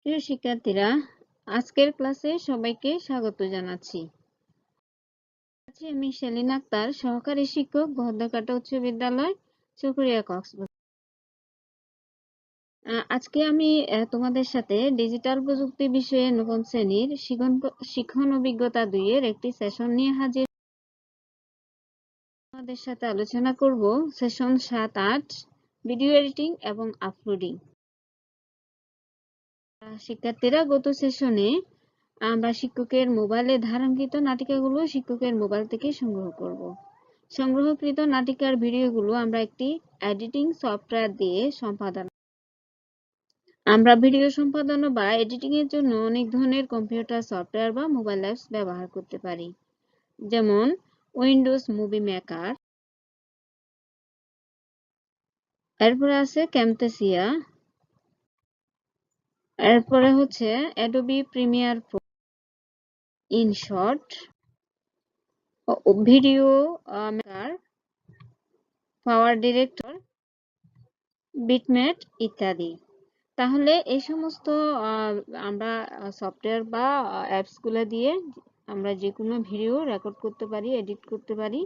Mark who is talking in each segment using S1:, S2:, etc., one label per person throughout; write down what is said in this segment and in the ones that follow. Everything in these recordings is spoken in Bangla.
S1: প্রিয় শিক্ষার্থীরা, আজকের ক্লাসে সবাইকে স্বাগত জানাচ্ছি। আমি সেলিন আক্তার, সহকারী শিক্ষক, বহদ্দারকাটা উচ্চ বিদ্যালয়, চকরিয়া, কক্সবাজার। আজকে আমি তোমাদের সাথে ডিজিটাল প্রযুক্তি বিষয়ে নবম শ্রেণীর শিক্ষণ অভিজ্ঞতা 2 এর একটি সেশন নিয়ে হাজির। তোমাদের সাথে আলোচনা করব সেশন 7-8 ভিডিও এডিটিং এবং আপলোডিং। শিক্ষার্থীরা, গত সেশনে আমরা শিক্ষকের মোবাইলে ধারণকৃত নাটিকাগুলো শিক্ষকের মোবাইল থেকে সংগ্রহ করব। সংগ্রহকৃত নাটিকার ভিডিওগুলো আমরা একটি এডিটিং সফটওয়্যার দিয়ে সম্পাদন। আমরা ভিডিও সম্পাদন বা এডিটিং এর জন্য অনেক ধরনের কম্পিউটার সফটওয়্যার বা মোবাইল অ্যাপস ব্যবহার করতে পারি, যেমন উইন্ডোজ মুভি মেকার, এরপরে আছে ক্যামতাসিয়া, এরপরে হচ্ছে Adobe Premiere Pro, InShot, video maker, PowerDirector, বিটম্যাট ইত্যাদি। তাহলে এই সমস্ত আমরা সফটওয়্যার বা অ্যাপস গুলো দিয়ে আমরা যে কোনো ভিডিও রেকর্ড করতে পারি, এডিট করতে পারি।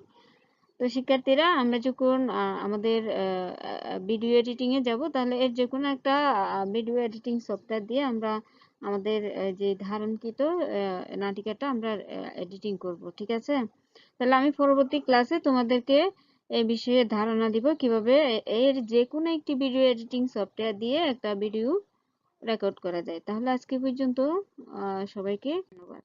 S1: তো শিক্ষার্থীরা, আমরা যখন আমাদের ভিডিও এডিটিং এ যাব, তাহলে এর যে কোনো একটা ভিডিও এডিটিং সফটওয়্যার দিয়ে আমরা আমাদের যে ধারণকৃত নাটিকাটা আমরা এডিটিং করব, ঠিক আছে? তাহলে আমি পরবর্তী ক্লাসে তোমাদেরকে এই বিষয়ে ধারণা দিব কিভাবে এর যে কোনো একটি ভিডিও এডিটিং সফটওয়্যার দিয়ে একটা ভিডিও রেকর্ড করা যায়। তাহলে আজকে পর্যন্ত সবাইকে ধন্যবাদ।